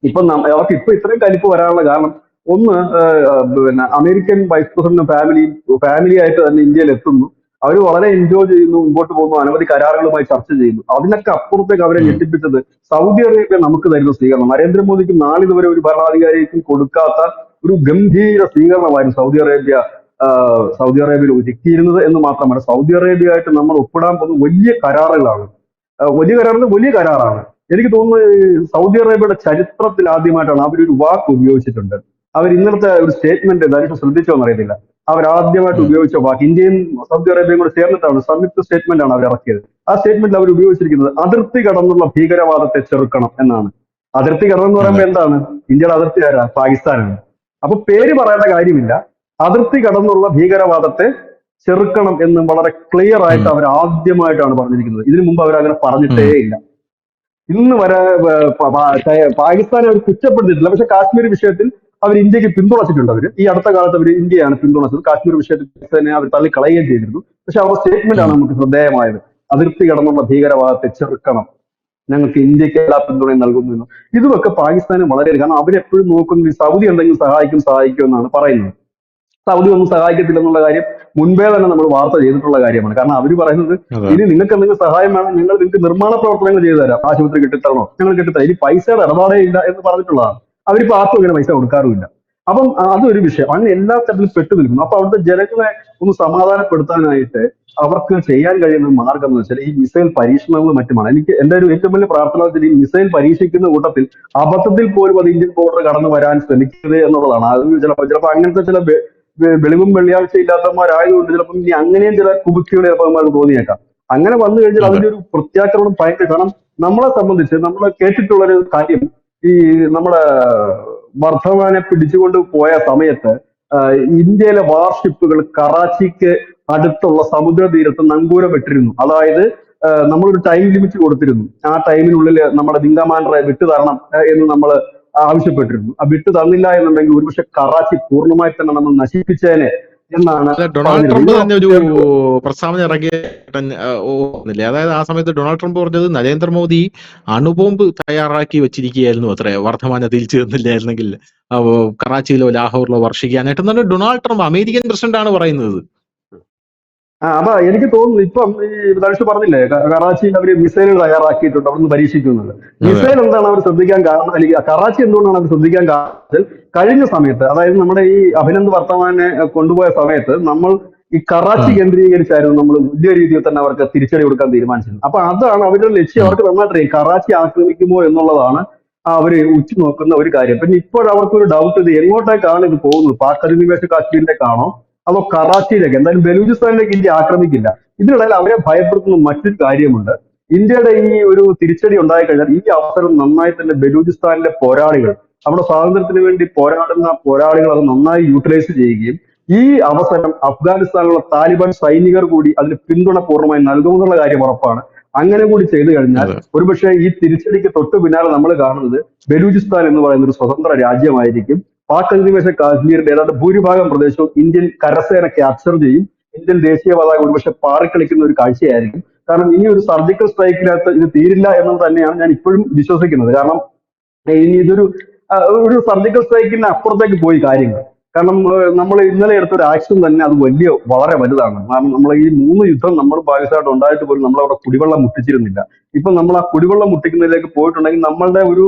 ഇപ്പൊ അവർക്ക് ഇപ്പൊ ഇത്രയും കലിപ്പ് വരാനുള്ള കാരണം, ഒന്ന് പിന്നെ അമേരിക്കൻ വൈസ് പ്രസിഡന്റും ഫാമിലി ആയിട്ട് തന്നെ ഇന്ത്യയിൽ എത്തുന്നു. അവർ വളരെ എൻജോയ് ചെയ്യുന്നു, മുമ്പോട്ട് പോകുന്നു, അനവധി കരാറുകളുമായി ചർച്ച ചെയ്യുന്നു. അതിനൊക്കെ അപ്പുറത്തേക്ക് അവരെ ഉം. ഞെട്ടിപ്പിച്ചത് സൗദി അറേബ്യ നമുക്ക് തരുന്ന സ്വീകരണം. നരേന്ദ്രമോദിക്ക് നാളിതുവരെ ഒരു ഭരണാധികാരിക്കും കൊടുക്കാത്ത ഒരു ഗംഭീര സ്വീകരണമായിരുന്നു സൗദി അറേബ്യയിൽ ഒരുക്കിയിരുന്നത് എന്ന് മാത്രമല്ല, സൗദി അറേബ്യയായിട്ട് നമ്മൾ ഒപ്പിടാൻ പോകുന്ന വലിയ കരാറുകളാണ്. വലിയ കരാറിന് വലിയ കരാറാണ്. എനിക്ക് തോന്നുന്നു സൗദി അറേബ്യയുടെ ചരിത്രത്തിൽ ആദ്യമായിട്ടാണ് അവരൊരു വാക്ക് ഉപയോഗിച്ചിട്ടുണ്ട്. അവർ ഇന്നലത്തെ ഒരു സ്റ്റേറ്റ്മെന്റ് ധനുഷ് ശ്രദ്ധിച്ചോ എന്നറിയത്തില്ല. അവർ ആദ്യമായിട്ട് ഉം. ഉപയോഗിച്ച വാക്ക്, ഇന്ത്യയും സൗദി അറേബ്യയും കൂടെ ചേർന്നിട്ടാണ് സംയുക്ത സ്റ്റേറ്റ്മെന്റ് ആണ് അവർ ഇറക്കിയത്. ആ സ്റ്റേറ്റ്മെന്റിൽ അവർ ഉപയോഗിച്ചിരിക്കുന്നത് അതിർത്തി കടന്നുള്ള ഭീകരവാദത്തെ ചെറുക്കണം എന്നാണ്. അതിർത്തി കടന്നു എന്ന് അതെ. പറയുമ്പോൾ എന്താണ്? ഇന്ത്യയുടെ അതിർത്തി ആരാ? പാകിസ്ഥാനാണ്. അപ്പൊ പേര് പറയേണ്ട കാര്യമില്ല. അതിർത്തി കടന്നുള്ള ഭീകരവാദത്തെ ചെറുക്കണം എന്ന് വളരെ ക്ലിയർ ഉം. ആയിട്ട് അവർ ആദ്യമായിട്ടാണ് പറഞ്ഞിരിക്കുന്നത്. ഇതിനു മുമ്പ് അവർ അങ്ങനെ പറഞ്ഞിട്ടേ ഉം. ഇല്ല. ഇന്ന് വരെ പാകിസ്ഥാനെ അവർ കുറ്റപ്പെടുത്തിയിട്ടില്ല. പക്ഷെ കാശ്മീർ വിഷയത്തിൽ അവർ ഇന്ത്യക്ക് പിന്തുണച്ചിട്ടുണ്ട്. ഈ അടുത്ത കാലത്ത് അവർ ഇന്ത്യയാണ് പിന്തുണച്ചത്. കാശ്മീർ വിഷയത്തിൽ തന്നെ അവർ തള്ളിക്കളയുകയും ചെയ്തിരുന്നു. പക്ഷെ അവരുടെ സ്റ്റേറ്റ്മെന്റ് ആണ് ഉം. നമുക്ക് ശ്രദ്ധേയമായത്. അതിർത്തി കടന്നുള്ള ഭീകരവാദത്തെ ചെറുക്കണം, ഞങ്ങൾക്ക് ഇന്ത്യക്ക് എല്ലാ പിന്തുണയും നൽകുന്നു എന്ന്. ഇതുമൊക്കെ പാകിസ്ഥാന് വളരെ, കാരണം അവരെപ്പോഴും നോക്കുന്നത് ഈ സൗദി എന്തെങ്കിലും സഹായിക്കും എന്നാണ് പറയുന്നത്. സൗദി ഒന്നും സഹായിക്കത്തില്ല എന്നുള്ള കാര്യം മുൻപേ തന്നെ നമ്മൾ വാർത്ത ചെയ്തിട്ടുള്ള കാര്യമാണ്. കാരണം അവർ പറയുന്നത്, അതെ. ഇനി നിങ്ങൾക്ക് എന്തെങ്കിലും സഹായം വേണം, ഞങ്ങൾ നിങ്ങൾക്ക് നിർമ്മാണ പ്രവർത്തനങ്ങൾ ചെയ്തു തരാം, ആശുപത്രി കെട്ടിത്തരണോ, ഞങ്ങൾ കെട്ടിത്തരാം, ഇനി പൈസയുടെ ഇടപാടേ ഇല്ല എന്ന് പറഞ്ഞിട്ടുള്ളതാണ്. അവരിപ്പോ ആർക്കും ഇങ്ങനെ പൈസ കൊടുക്കാറുമില്ല. അപ്പം അതൊരു വിഷയം. അങ്ങനെ എല്ലാ തരത്തിലും പെട്ടു നിൽക്കുന്നു. അപ്പൊ അവിടുത്തെ ജനങ്ങളെ ഒന്ന് സമാധാനപ്പെടുത്താനായിട്ട് അവർക്ക് ചെയ്യാൻ കഴിയുന്ന മാർഗം എന്ന് വെച്ചാൽ ഈ മിസൈൽ പരീക്ഷണങ്ങളും മറ്റുമാണ്. എനിക്ക് എന്റെ ഒരു ഏറ്റവും വലിയ പ്രാർത്ഥന വെച്ചാൽ ഈ മിസൈൽ പരീക്ഷിക്കുന്ന കൂട്ടത്തിൽ അബദ്ധത്തിൽ പോലും അത് ഇന്ത്യൻ ബോർഡർ കടന്നു വരാൻ ശ്രമിക്കരുത് എന്നുള്ളതാണ്. അത് ചിലപ്പോൾ അങ്ങനത്തെ ചില വെളിവും വെള്ളിയാഴ്ച ഇല്ലാത്തവന്മാരായതുകൊണ്ട് ചിലപ്പോൾ ഇനി അങ്ങനെയും ചില കുബുക്കുകൾ ചിലപ്പോൾ നമുക്ക് തോന്നിയേക്കാം. അങ്ങനെ വന്നു കഴിഞ്ഞാൽ അതെ. അതിന്റെ ഒരു പ്രത്യാക്രമണം ഭയങ്കര. കാരണം നമ്മളെ സംബന്ധിച്ച് നമ്മൾ കേട്ടിട്ടുള്ള ഒരു കാര്യം, ഈ നമ്മുടെ വർദ്ധമാനെ പിടിച്ചുകൊണ്ട് പോയ സമയത്ത് ഇന്ത്യയിലെ വാർഷിപ്പുകൾ കറാച്ചിക്ക് അടുത്തുള്ള സമുദ്രതീരത്ത് നങ്കൂരമിട്ടിരുന്നു. അതായത് നമ്മളൊരു ടൈം ലിമിറ്റ് കൊടുത്തിരുന്നു. ആ ടൈമിനുള്ളിൽ നമ്മുടെ വിങ്കമാൻഡറെ വിട്ടു തരണം എന്ന് നമ്മൾ ആവശ്യപ്പെട്ടിരുന്നു. ആ വിട്ടു തന്നില്ല എന്നുണ്ടെങ്കിൽ ഒരുപക്ഷെ കറാച്ചി പൂർണ്ണമായി തന്നെ നമ്മൾ നശിപ്പിച്ചേനെ എന്നാണ് അല്ല, ഡൊണാൾഡ് ട്രംപ് തന്നെ ഒരു പ്രസ്താവന ഇറക്കിയ ഓർക്കുന്നില്ലേ? അതായത് ആ സമയത്ത് ഡൊണാൾഡ് ട്രംപ് പറഞ്ഞത് നരേന്ദ്രമോദി അണുബോംബ് തയ്യാറാക്കി വെച്ചിരിക്കുകയായിരുന്നു അത്രേ, വർദ്ധമാന തിരിച്ചു തന്നില്ലായിരുന്നെങ്കിൽ കറാച്ചിയിലോ ലാഹോറിലോ വർഷിക്കാനായിട്ട് എന്നാണ് ഡൊണാൾഡ് ട്രംപ്, അമേരിക്കൻ പ്രസിഡന്റ് ആണ് പറയുന്നത്. അപ്പൊ എനിക്ക് തോന്നുന്നു ഇപ്പം ഈ ധനുഷ് പറഞ്ഞില്ലേ, കറാച്ചിയിൽ അവർ മിസൈലുകൾ തയ്യാറാക്കിയിട്ടുണ്ട്, അവിടുന്ന് പരീക്ഷിക്കുന്നത്. അതെ. മിസൈൽ എന്താണ് അവർ ശ്രദ്ധിക്കാൻ കാരണം, അല്ലെങ്കിൽ കറാച്ചി എന്തുകൊണ്ടാണ് അവർ ശ്രദ്ധിക്കാൻ കാരണം? കഴിഞ്ഞ സമയത്ത്, അതായത് നമ്മുടെ ഈ അഭിനന്ദ് വർത്തമാനെ കൊണ്ടുപോയ സമയത്ത് നമ്മൾ ഈ കറാച്ചി ഉം. കേന്ദ്രീകരിച്ചായിരുന്നു നമ്മൾ വലിയ രീതിയിൽ തന്നെ അവർക്ക് തിരിച്ചടി കൊടുക്കാൻ തീരുമാനിച്ചത്. അപ്പൊ അതാണ് അവരുടെ ലക്ഷ്യം. ഉം. അവർക്ക് നന്നായിട്ടറിയാം കറാച്ചി ആക്രമിക്കുമോ എന്നുള്ളതാണ് അവര് ഉറ്റുനോക്കുന്ന ഒരു കാര്യം. പിന്നെ ഇപ്പോഴവർക്കൊരു ഡൗട്ട്, ഇത് എങ്ങോട്ടേക്കാണ് ഇത് പോകുന്നത്? പാക് അധിനിവേശ കാശ്മീരിലേക്കാണോ അതോ കറാച്ചിയിലേക്ക്? എന്തായാലും ബലൂചിസ്ഥാനിലേക്ക് ഇന്ത്യ ആക്രമിക്കില്ല. ഇതിനിടയിൽ അവരെ ഭയപ്പെടുത്തുന്ന മറ്റൊരു കാര്യമുണ്ട്. ഇന്ത്യയുടെ ഈ ഒരു തിരിച്ചടി ഉണ്ടായിക്കഴിഞ്ഞാൽ ഈ അവസരം നന്നായി തന്നെ ബലൂചിസ്ഥാനിലെ പോരാളികൾ, അവിടെ സ്വാതന്ത്ര്യത്തിന് വേണ്ടി പോരാടുന്ന പോരാളികൾ അത് നന്നായി യൂട്ടിലൈസ് ചെയ്യുകയും ഈ അവസരം അഫ്ഗാനിസ്ഥാനിലുള്ള താലിബാൻ സൈനികർ കൂടി അതിന് പിന്തുണ പൂർണ്ണമായി നൽകുമെന്നുള്ള കാര്യം ഉറപ്പാണ്. അങ്ങനെ കൂടി ചെയ്തു കഴിഞ്ഞാൽ അതെ. ഒരുപക്ഷെ ഈ തിരിച്ചടിക്ക് തൊട്ടു പിന്നാലെ നമ്മൾ കാണുന്നത് ബലൂചിസ്ഥാൻ എന്ന് പറയുന്ന ഒരു സ്വതന്ത്ര രാജ്യമായിരിക്കും. പാക് അധിനിവേശ കാശ്മീരിന്റെ ഏതാണ്ട് ഭൂരിഭാഗം പ്രദേശവും ഇന്ത്യൻ കരസേന ക്യാപ്ചർ ചെയ്യും. ഇന്ത്യൻ ദേശീയ പതാക ഒരുപക്ഷെ പാറിക്കളിക്കുന്ന ഒരു കാഴ്ചയായിരിക്കും. കാരണം ഇനി ഒരു സർജിക്കൽ സ്ട്രൈക്കിനകത്ത് ഇത് തീരില്ല എന്നത് തന്നെയാണ് ഞാൻ ഇപ്പോഴും വിശ്വസിക്കുന്നത്. കാരണം ഇനി ഇതൊരു ഒരു സർജിക്കൽ സ്ട്രൈക്കിന് അപ്പുറത്തേക്ക് പോയി കാര്യങ്ങൾ. കാരണം നമ്മൾ ഇന്നലെ എടുത്ത ഒരു ആക്ഷൻ തന്നെ അത് വളരെ വലുതാണ്. കാരണം നമ്മൾ ഈ 3 യുദ്ധം നമ്മൾ പാകിസ്ഥാനായിട്ട് ഉണ്ടായിട്ട് പോലും നമ്മൾ അവിടെ കുടിവെള്ളം മുട്ടിച്ചിരുന്നില്ല. ഇപ്പൊ നമ്മൾ ആ കുടിവെള്ളം മുട്ടിക്കുന്നതിലേക്ക് പോയിട്ടുണ്ടെങ്കിൽ നമ്മളുടെ ഒരു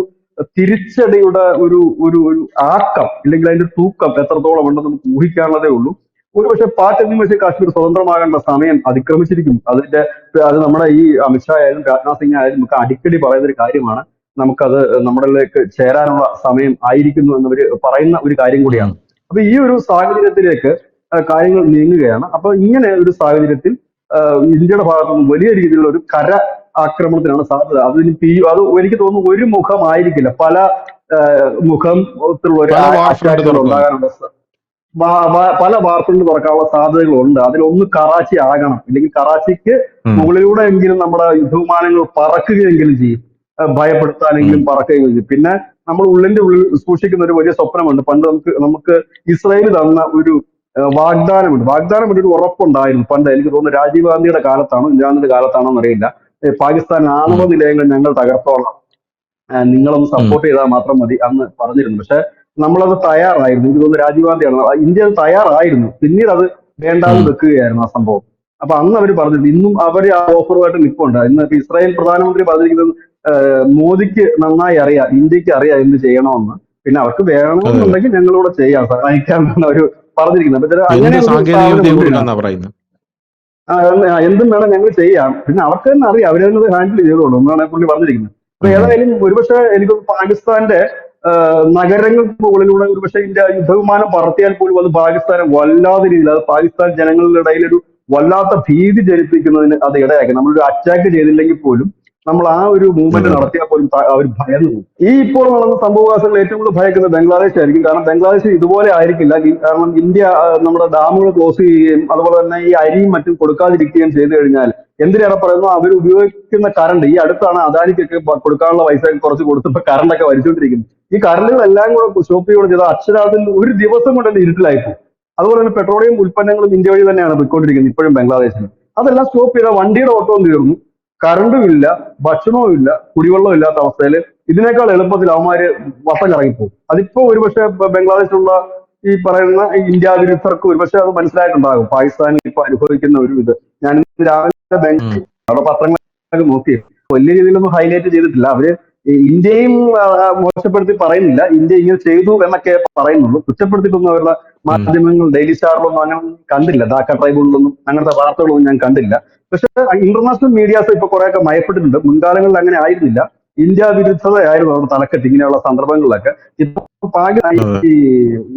തിരിച്ചടിയുടെ ഒരു ഒരു ഒരു ആക്കം, ഇല്ലെങ്കിൽ അതിന്റെ തൂക്കം എത്രത്തോളം ഉണ്ടെന്ന് നമുക്ക് ഊഹിക്കാനുള്ളതേ ഉള്ളൂ. ഒരുപക്ഷെ പാക് അധിനിവേശ കാശ്മീർ സ്വതന്ത്രമാകേണ്ട സമയം അതിക്രമിച്ചിരിക്കും. അത് നമ്മുടെ ഈ അമിത്ഷാ ആയാലും രാജ്നാഥ് സിംഗ് ആയാലും നമുക്ക് അടിക്കടി പറയുന്ന ഒരു കാര്യമാണ്. നമുക്കത് നമ്മളിലേക്ക് ചേരാനുള്ള സമയം ആയിരിക്കുന്നു എന്നവര് പറയുന്ന ഒരു കാര്യം കൂടിയാണ്. ഉം. അപ്പൊ ഈ ഒരു സാഹചര്യത്തിലേക്ക് കാര്യങ്ങൾ നീങ്ങുകയാണ്. അപ്പൊ ഇങ്ങനെ ഒരു സാഹചര്യത്തിൽ ഇന്ത്യയുടെ ഭാഗത്തു നിന്ന് വലിയ രീതിയിലുള്ള ഒരു കര ആക്രമണത്തിനാണ് സാധ്യത. അത് എനിക്ക് തോന്നുന്നു ഒരു മുഖമായിരിക്കില്ല, പല മുഖത്തിലുള്ള ഒരു പല വാർ ഫ്രണ്ട് അറ്റാക്കുകൾ തുറക്കും. ഉണ്ടാകാനുള്ള പല വാർഫ്രണ്ട് തുറക്കാനുള്ള സാധ്യതകളുണ്ട്. അതിലൊന്ന് കറാച്ചി ആകണം. ഇല്ലെങ്കിൽ കറാച്ചിക്ക് ഉം. മുകളിലൂടെ എങ്കിലും നമ്മുടെ യുദ്ധവിമാനങ്ങൾ പറക്കുകയെങ്കിലും ചെയ്യും, ഭയപ്പെടുത്താനെങ്കിലും ഉം. പറക്കുകയും ചെയ്യും. പിന്നെ നമ്മൾ ഉള്ളിന്റെ ഉള്ളിൽ സൂക്ഷിക്കുന്ന ഒരു വലിയ സ്വപ്നമുണ്ട്. പണ്ട് നമുക്ക് ഇസ്രായേൽ തന്ന ഒരു വാഗ്ദാനമുണ്ട്, ഒരു ഉറപ്പുണ്ടായിരുന്നു പണ്ട്. എനിക്ക് തോന്നുന്നു രാജീവ് ഗാന്ധിയുടെ കാലത്താണോ ഇന്ദിരാഗാന്ധിയുടെ കാലത്താണോ എന്നറിയില്ല. പാകിസ്ഥാൻ ആണവ ഉം. നിലയങ്ങൾ ഞങ്ങൾ തകർത്തോളാം, നിങ്ങളൊന്ന് ഉം. സപ്പോർട്ട് ചെയ്താൽ മാത്രം മതി അന്ന് പറഞ്ഞിരുന്നു. പക്ഷെ നമ്മളത് തയ്യാറായിരുന്നു. എനിക്ക് തോന്നുന്നു രാജീവ് ഗാന്ധിയാണ്, ഇന്ത്യ അത് തയ്യാറായിരുന്നു. പിന്നീട് അത് വേണ്ടാന്ന് ഉം. വെക്കുകയായിരുന്നു ആ സംഭവം. അപ്പൊ അന്ന് അവർ പറഞ്ഞിട്ട് ഇന്നും അവർ ആ ഓഫറുമായിട്ട് നിൽപ്പുണ്ട്. ഇന്ന് ഇപ്പൊ ഇസ്രായേൽ പ്രധാനമന്ത്രി പറഞ്ഞിരിക്കുന്നത് മോദിക്ക് നന്നായി അറിയാം, ഇന്ത്യക്ക് അറിയാം എന്ത് ചെയ്യണമെന്ന്. പിന്നെ അവർക്ക് അതെ അതെ. വേണമെന്നുണ്ടെങ്കിൽ ഞങ്ങളിവിടെ ചെയ്യാം, സഹായിക്കാമെന്നാണ് അവർ പറഞ്ഞിരിക്കുന്നത്. അപ്പൊ എന്ത് അങ്ങനെയുള്ള ഒരു സാങ്കേതിക വിദ്യ സ്ഥാപനമുണ്ട് ഇതിനകത്ത്. കൊടുക്കാന്നാ പറയുന്നത്. എന്തും വേണം ഞങ്ങൾ ചെയ്യാം. പിന്നെ അവർക്ക് തന്നെ അറിയാം, അവരത് ഹാൻഡിൽ ചെയ്തോളൂ എന്നാണ് പുള്ളി പറഞ്ഞിരിക്കുന്നത്. അപ്പൊ ഉം. ഏതായാലും ഒരുപക്ഷെ എനിക്ക് പാകിസ്ഥാന്റെ നഗരങ്ങൾക്ക് മുകളിലൂടെ ഒരുപക്ഷെ ഇന്ത്യ യുദ്ധവിമാനം പറത്തിയാൽ പോലും അത് പാകിസ്ഥാനെ വല്ലാത്ത രീതിയിൽ, അത് പാകിസ്ഥാൻ ജനങ്ങളുടെ ഇടയിൽ ഒരു വല്ലാത്ത ഭീതി ജനിപ്പിക്കുന്നതിന് അത് ഇടയാക്കി. നമ്മളൊരു അറ്റാക്ക് ചെയ്തില്ലെങ്കിൽ പോലും നമ്മൾ ആ ഒരു മൂവ്മെന്റ് അതെ അതെ. നടത്തിയാൽ പോലും അവർ ഭയന്നു പോകും. ഈ ഇപ്പോൾ നടന്ന സംഭവവാസങ്ങൾ ഏറ്റവും കൂടുതൽ ഭയക്കുന്നത് ബംഗ്ലാദേശ് ആയിരിക്കും. കാരണം ബംഗ്ലാദേശ് ഇതുപോലെ ആയിരിക്കില്ല. കാരണം ഇന്ത്യ നമ്മുടെ ഡാമുകൾ ക്ലോസ് ചെയ്യുകയും അതുപോലെ തന്നെ ഈ അരിയും മറ്റും കൊടുക്കാതിരിക്കുകയും ചെയ്തു കഴിഞ്ഞാൽ എന്തിനേറെ പറയുന്നു, അവർ ഉപയോഗിക്കുന്ന കറണ്ട് ഈ അടുത്താണ് അദാനിക്കൊക്കെ കൊടുക്കാനുള്ള പൈസ കുറച്ച് കൊടുത്തപ്പോൾ കറണ്ടൊക്കെ വലിച്ചുകൊണ്ടിരിക്കുന്നത്. ഈ കറണ്ടുകളെല്ലാം കൂടെ സ്റ്റോപ്പ് ചെയ്യുകയും ചെയ്താൽ അക്ഷരാർത്ഥത്തിൽ ഒരു ദിവസം കൊണ്ട് തന്നെ ഇരുട്ടിലായിപ്പോകും. അതുപോലെ തന്നെ പെട്രോളിയം ഉൽപ്പന്നങ്ങളും ഇന്ത്യ വഴി തന്നെയാണ് പോയിക്കൊണ്ടിരിക്കുന്നത് ഇപ്പോഴും ബംഗ്ലാദേശിൽ. അതെല്ലാം സ്റ്റോപ്പ് ചെയ്താൽ വണ്ടിയുടെ ഓട്ടവും തീർന്നു, കറണ്ടും ഇല്ല, ഭക്ഷണവും ഇല്ല, കുടിവെള്ളവും ഇല്ലാത്ത അവസ്ഥയിൽ ഇതിനേക്കാൾ എളുപ്പത്തിൽ അവന്മാര് വട്ടം കറങ്ങിപ്പോകും. അതിപ്പോ ഒരുപക്ഷെ ബംഗ്ലാദേശിലുള്ള ഈ പറയുന്ന ഇന്ത്യ വിരുദ്ധർക്ക് ഒരുപക്ഷെ അത് മനസ്സിലായിട്ടുണ്ടാകും, പാകിസ്ഥാനിൽ ഇപ്പൊ അനുഭവിക്കുന്ന ഒരു ഇത്. ഞാൻ ഇന്ന് രാവിലെ ഉം. അവിടെ പത്രങ്ങളൊക്കെ നോക്കി, വലിയ രീതിയിലൊന്നും ഹൈലൈറ്റ് ചെയ്തിട്ടില്ല അവര്. ഈ ഇന്ത്യയും മോശപ്പെടുത്തി പറയുന്നില്ല, ഇന്ത്യ ഇങ്ങനെ ചെയ്തു എന്നൊക്കെ പറയുന്നുള്ളൂ. കുറ്റപ്പെടുത്തിയിട്ടൊന്നും അവരുടെ ഉം. മാധ്യമങ്ങൾ ഡെയിലി സ്റ്റാറിലൊന്നും അങ്ങനെ കണ്ടില്ല, ധാക്ക ട്രൈബ്യൂണിലൊന്നും അങ്ങനത്തെ വാർത്തകളൊന്നും ഞാൻ കണ്ടില്ല. പക്ഷെ ഇന്റർനാഷണൽ മീഡിയാസ് ഇപ്പൊ കുറെയൊക്കെ മയപ്പെട്ടിട്ടുണ്ട്. മുൻകാലങ്ങളിൽ അങ്ങനെ ആയിരുന്നില്ല, ഇന്ത്യ വിരുദ്ധതയായിരുന്നു അവരുടെ തലക്കെട്ട് ഇങ്ങനെയുള്ള സന്ദർഭങ്ങളിലൊക്കെ. ഇപ്പൊ അതെ. ഈ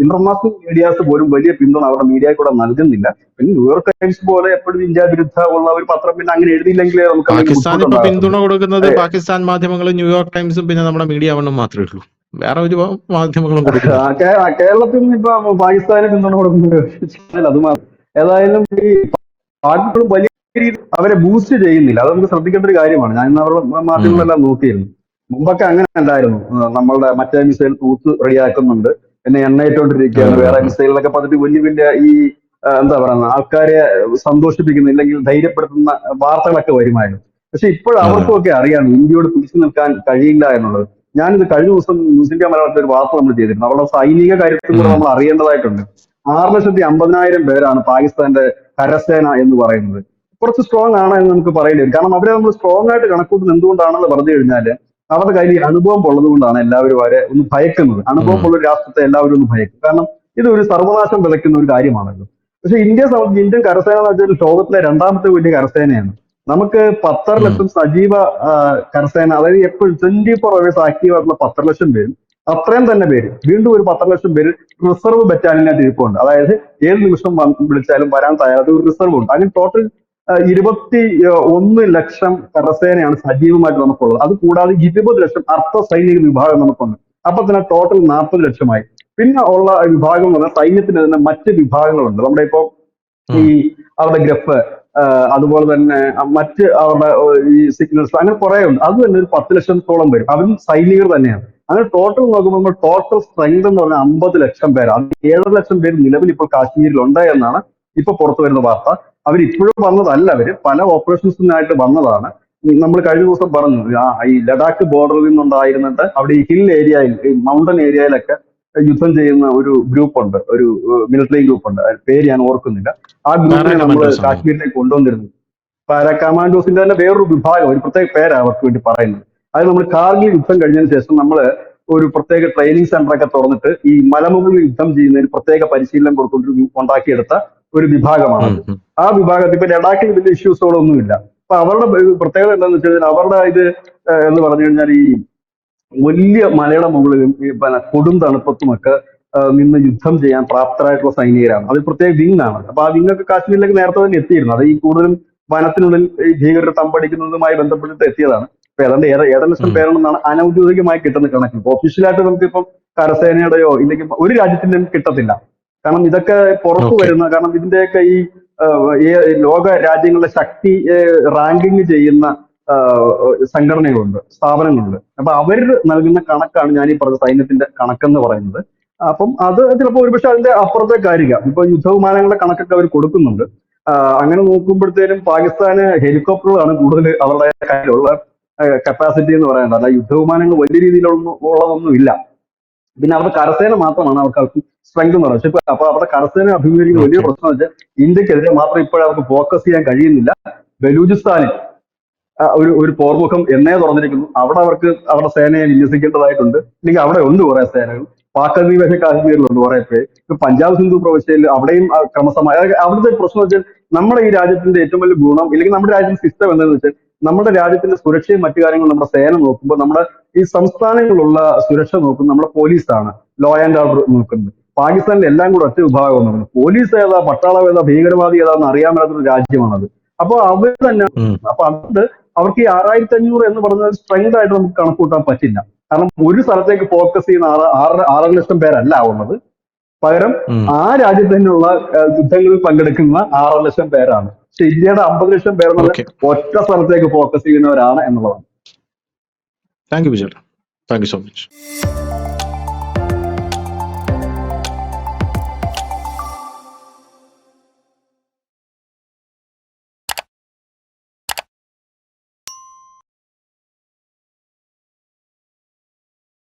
ഇന്റർനാഷണൽ മീഡിയാസ് പോലും വലിയ പിന്തുണ അവരുടെ മീഡിയയിൽ കൂടെ നൽകുന്നില്ല. പിന്നെ ന്യൂയോർക്ക് ടൈംസ് പോലെ എപ്പോഴും ഇന്ത്യ വിരുദ്ധ ഉള്ള ഒരു പത്രം പിന്നെ അങ്ങനെ എഴുതിയില്ലെങ്കിലേ നമുക്ക് എന്തെങ്കിലും പാകിസ്ഥാൻ ഇപ്പൊ ബുദ്ധിമുട്ടുണ്ടാകത്തുള്ളൂ. പിന്തുണ കൊടുക്കുന്നത് പാകിസ്ഥാൻ മാധ്യമങ്ങളും ന്യൂയോർക്ക് ടൈംസും പിന്നെ നമ്മുടെ മീഡിയ വണ്ണും മാത്രമേ ഉള്ളൂ. വേറെ ഒരു മാധ്യമങ്ങളും കൊടുക്കുന്നില്ല. കേരളത്തിൽ നിന്ന് ഇപ്പൊ പാകിസ്ഥാന് പിന്തുണ കൊടുക്കുന്നത് അത് മാത്രം. ഏതായാലും ഈ പാർട്ടികളും വലിയ രീതിയിൽ അവരെ ബൂസ്റ്റ് ചെയ്യുന്നില്ല, അത് നമുക്ക് ശ്രദ്ധിക്കേണ്ട ഒരു കാര്യമാണ്. ഞാൻ ഇന്ന് അവരുടെ ഉം. മാധ്യമങ്ങളെല്ലാം നോക്കിയിരുന്നു. മുമ്പൊക്കെ അങ്ങനെ ഉണ്ടായിരുന്നു, നമ്മളുടെ മറ്റേ മിസൈൽ തൂത്ത് റെഡിയാക്കുന്നുണ്ട്, പിന്നെ എണ്ണയിട്ടോണ്ടിരിക്കുകയാണ്, അതെ വേറെ അതെ. മിസൈലിനൊക്കെ പറഞ്ഞിട്ട് വലിയ വലിയ ഈ എന്താ പറയുക, ആൾക്കാരെ സന്തോഷിപ്പിക്കുന്ന ഇല്ലെങ്കിൽ ധൈര്യപ്പെടുത്തുന്ന വാർത്തകളൊക്കെ വരുമായിരുന്നു. പക്ഷെ ഇപ്പോൾ അതെ. അവർക്കൊക്കെ അറിയാം ഇന്ത്യയോട് പിടിച്ചു നിൽക്കാൻ കഴിയില്ല എന്നുള്ളത്. ഞാനിത് കഴിഞ്ഞ ദിവസം ന്യൂസ് ഇന്ത്യ മലയാളത്തിൽ ഒരു വാർത്ത നമ്മൾ ചെയ്തിരുന്നു, അവരുടെ സൈനിക കരുത്തും കൂടെ ഉം. നമ്മൾ അറിയേണ്ടതായിട്ടുണ്ട്. 6,50,000 പേരാണ് പാകിസ്ഥാന്റെ കരസേന എന്ന് പറയുന്നത്. കുറച്ച് സ്ട്രോങ് ആണ് എന്ന് നമുക്ക് പറയേണ്ടി വരും. കാരണം അവരെ നമ്മൾ സ്ട്രോങ് ആയിട്ട് കണക്കൂട്ടുന്നത് എന്തുകൊണ്ടാണെന്ന് പറഞ്ഞു കഴിഞ്ഞാൽ അവരുടെ കയ്യിൽ ഈ അനുഭവം ഉള്ളത് കൊണ്ടാണ് എല്ലാവരും അവരെ ഒന്ന് ഭയക്കുന്നത്. അനുഭവം ഉം. ഉള്ള ഒരു രാഷ്ട്രത്തെ എല്ലാവരും ഒന്ന് ഭയക്കും. കാരണം ഇത് ഒരു സർവനാശം വിതയ്ക്കുന്ന ഒരു കാര്യമാണല്ലോ. പക്ഷെ ഇന്ത്യയെ സംബന്ധിച്ച് ഇന്ത്യൻ കരസേന എന്ന് വെച്ചാൽ ലോകത്തിലെ രണ്ടാമത്തെ വലിയ കരസേനയാണ്. നമുക്ക് 1.5 ഉം. ലക്ഷം സജീവ കരസേന, അതായത് എപ്പോഴും 24 hours ആക്റ്റീവ് ആയിട്ടുള്ള 10 ലക്ഷം പേരും, അത്രയും തന്നെ പേര് വീണ്ടും ഒരു 10 ലക്ഷം പേര് റിസർവ് ബറ്റാലിയനായിട്ട് ഇരിപ്പുണ്ട്. അതായത് ഏത് നിമിഷം വിളിച്ചാലും വരാൻ തയ്യാറാത്ത ഒരു റിസർവ് ഉണ്ട്. അങ്ങനെ ടോട്ടൽ 21 ലക്ഷം കരസേനയാണ് സജീവമായിട്ട് നമുക്കുള്ളത്. അത് കൂടാതെ 20 ലക്ഷം അർദ്ധ സൈനിക വിഭാഗം നമുക്കുണ്ട്. അപ്പൊ തന്നെ ടോട്ടൽ 40 ലക്ഷമായി. പിന്നെ ഉള്ള വിഭാഗം എന്ന് പറഞ്ഞാൽ സൈന്യത്തിന് തന്നെ മറ്റ് വിഭാഗങ്ങളുണ്ട്. നമ്മുടെ ഇപ്പൊ ഈ ഉം. അവരുടെ ഗ്രഫ്, അതുപോലെ തന്നെ മറ്റ് അവരുടെ ഈ സിഗ്നൽസ്, അങ്ങനെ കുറെ ഉണ്ട്. അത് തന്നെ ഒരു 10 ലക്ഷത്തോളം വരും, അതും സൈനികർ തന്നെയാണ്. അങ്ങനെ ടോട്ടൽ നോക്കുമ്പോൾ നമ്മൾ ടോട്ടൽ സ്ട്രെങ്ത് എന്ന് പറഞ്ഞാൽ 50 ലക്ഷം പേരാണ്. 7 ലക്ഷം പേര് നിലവിൽ ഇപ്പോൾ കാശ്മീരിൽ ഉണ്ട് എന്നാണ് ഇപ്പൊ പുറത്തു വരുന്ന വാർത്ത. അവർ ഇപ്പോഴും വന്നതല്ല, അവര് പല ഓപ്പറേഷൻസിനായിട്ട് വന്നതാണ്. നമ്മൾ കഴിഞ്ഞ ദിവസം പറഞ്ഞു, ഈ ലഡാക്ക് ബോർഡറിൽ നിന്നുണ്ടായിരുന്നിട്ട് അവിടെ ഈ ഹിൽ ഏരിയയിൽ, ഈ മൗണ്ടൻ ഏരിയയിലൊക്കെ യുദ്ധം ചെയ്യുന്ന ഒരു ഗ്രൂപ്പ് ഉണ്ട്, ഒരു മിലിറ്ററി ഗ്രൂപ്പ് ഉണ്ട്, അതിന്റെ പേര് ഞാൻ ഓർക്കുന്നില്ല. ആ പാരാ ഗ്രൂപ്പിനെ നമ്മൾ കമാൻഡോസ് ആണോ? കാശ്മീരിലേക്ക് കൊണ്ടുവന്നിരുന്നു. പാരാ കമാൻഡോസിന്റെ തന്നെ വേറൊരു വിഭാഗം, ഒരു പ്രത്യേക പേരാണ് അവർക്ക് വേണ്ടി പറയുന്നത്. അത് നമ്മൾ കാർഗിൽ യുദ്ധം കഴിഞ്ഞതിന് ശേഷം നമ്മൾ ഒരു പ്രത്യേക ട്രെയിനിങ് സെന്റർ ഒക്കെ തുറന്നിട്ട് ഈ മലമുകളിൽ യുദ്ധം ചെയ്യുന്നതിന് പ്രത്യേക പരിശീലനം കൊടുത്തുകൊണ്ട് ഉണ്ടാക്കിയെടുത്ത ഒരു ഉം. വിഭാഗമാണത്. ഉം. ആ വിഭാഗത്തിൽ ഇപ്പൊ ലഡാക്കിൽ വലിയ ഇഷ്യൂസുകളൊന്നുമില്ല. അപ്പൊ അവരുടെ പ്രത്യേകത എന്താണെന്ന് വെച്ച് കഴിഞ്ഞാൽ അവരുടെ ഇത് എന്ന് പറഞ്ഞു കഴിഞ്ഞാൽ ഈ വലിയ മലയുടെ മുകളിലും ഈ പിന്നെ കൊടും തണുപ്പത്തുമൊക്കെ നിന്ന് യുദ്ധം ചെയ്യാൻ പ്രാപ്തരായിട്ടുള്ള സൈനികരാണ്. അത് പ്രത്യേക വിങ് ആണ്. അപ്പൊ ആ വിങ് ഒക്കെ കാശ്മീരിലേക്ക് നേരത്തെ തന്നെ എത്തിയിരുന്നു. അത് ഈ കൂടുതലും വനത്തിനുള്ളിൽ ഈ ഭീകരർ തമ്പടിക്കുന്നതുമായി ബന്ധപ്പെട്ടിട്ട് എത്തിയതാണ്. ഇപ്പൊ ഏതാണ്ട് 7 ലക്ഷം ഉം. പേരുണ്ടെന്നാണ് അനൌദ്യോഗികമായി കിട്ടുന്ന കണക്ക്. ഒഫീഷ്യലായിട്ട് നമുക്കിപ്പം കരസേനയുടെയോ ഇല്ലെങ്കിൽ ഒരു രാജ്യത്തിന്റെയും കിട്ടത്തില്ല. കാരണം ഇതൊക്കെ പുറത്തു ഓക്കെ. വരുന്ന, കാരണം ഇതിന്റെയൊക്കെ ഈ ലോക രാജ്യങ്ങളുടെ ശക്തി റാങ്കിങ് ചെയ്യുന്ന സംഘടനകളുണ്ട്, സ്ഥാപനങ്ങളുണ്ട്. അപ്പൊ അവർ നൽകുന്ന കണക്കാണ് ഞാൻ ഈ പറഞ്ഞ സൈന്യത്തിന്റെ കണക്കെന്ന് പറയുന്നത്. അപ്പം അത് ചിലപ്പോൾ ഒരുപക്ഷെ അതിന്റെ അപ്പുറത്തേക്കായിരിക്കാം. ഇപ്പൊ യുദ്ധവിമാനങ്ങളുടെ കണക്കൊക്കെ അവർ കൊടുക്കുന്നുണ്ട്. അങ്ങനെ നോക്കുമ്പോഴത്തേനും പാകിസ്ഥാന് ഹെലികോപ്റ്ററുകളാണ് കൂടുതൽ അവരുടെ കയ്യിലുള്ള കപ്പാസിറ്റി എന്ന് പറയുന്നത്. അല്ല യുദ്ധവിമാനങ്ങൾ വലിയ രീതിയിലുള്ള ഉള്ളതൊന്നും ഇല്ല. പിന്നെ അവരുടെ കരസേന മാത്രമാണ് അവർക്ക് സ്ട്രെങ്ത് എന്ന് പറയുന്നത്. പക്ഷെ അപ്പൊ അവരുടെ കരസേന അഭിമുഖീകരിക്കുന്ന വലിയ ഓക്കെ. പ്രശ്നം വെച്ചാൽ ഇന്ത്യക്കെതിരെ മാത്രം ഇപ്പോഴും അവർക്ക് ഫോക്കസ് ചെയ്യാൻ കഴിയുന്നില്ല. ബലൂചിസ്ഥാനിൽ ഒരു പോർമുഖം എന്നേ തുറന്നിരിക്കുന്നു. അവിടെ അവർക്ക് അവരുടെ സേനയെ വിന്യസിക്കേണ്ടതായിട്ടുണ്ട്. അല്ലെങ്കിൽ അവിടെ ഉണ്ട് കുറെ സേനകൾ. പാക് അധിനിവേശ കാശ്മീരിലുണ്ട് കുറെ പേര്. ഇപ്പൊ പഞ്ചാബ് സിന്ധു പ്രവിശ്യയിൽ അവിടെയും ക്രമസമായ അവിടുത്തെ പ്രശ്നം വെച്ചാൽ നമ്മുടെ ഈ രാജ്യത്തിന്റെ ഏറ്റവും വലിയ ഗുണം, ഇല്ലെങ്കിൽ നമ്മുടെ രാജ്യത്തിന്റെ സിസ്റ്റം എന്താണെന്ന് വെച്ചാൽ നമ്മുടെ രാജ്യത്തിന്റെ സുരക്ഷയും മറ്റു കാര്യങ്ങളും നമ്മുടെ സേന നോക്കുമ്പോൾ നമ്മുടെ ഈ സംസ്ഥാനങ്ങളിലുള്ള സുരക്ഷ നോക്കുന്നത് നമ്മുടെ പോലീസാണ്. ലോ ആൻഡ് ഓർഡർ നോക്കുന്നത്. പാകിസ്ഥാനിൽ എല്ലാം കൂടെ ഒറ്റ വിഭാഗം നോക്കുന്നത്. പോലീസ് ഏതാ, പട്ടാളം ഏതാ, ഭീകരവാദി ഏതാന്ന് അറിയാൻ മേലാത്തൊരു രാജ്യമാണത്. അപ്പൊ അവർ തന്നെ ഉം. അപ്പൊ അതുകൊണ്ട് അവർക്ക് ഈ 6500 എന്ന് പറഞ്ഞ സ്ട്രെങ്ത് ആയിട്ട് നമുക്ക് കണക്ക് കൂട്ടാൻ പറ്റില്ല. കാരണം ഒരു സ്ഥലത്തേക്ക് ഫോക്കസ് ചെയ്യുന്ന 6.5 ലക്ഷം പേരല്ല ആവുന്നത്. പകരം ഉം. ആ രാജ്യത്ത് തന്നെയുള്ള യുദ്ധങ്ങളിൽ പങ്കെടുക്കുന്ന 6 ലക്ഷം പേരാണ്. പക്ഷെ ഇന്ത്യയുടെ 50 ലക്ഷം പേർ എന്നുള്ള ഓക്കെ. ഒറ്റ സ്ഥലത്തേക്ക് ഫോക്കസ് ചെയ്യുന്നവരാണ് എന്നുള്ളതാണ്. Thank you Vijay. Thank you so much.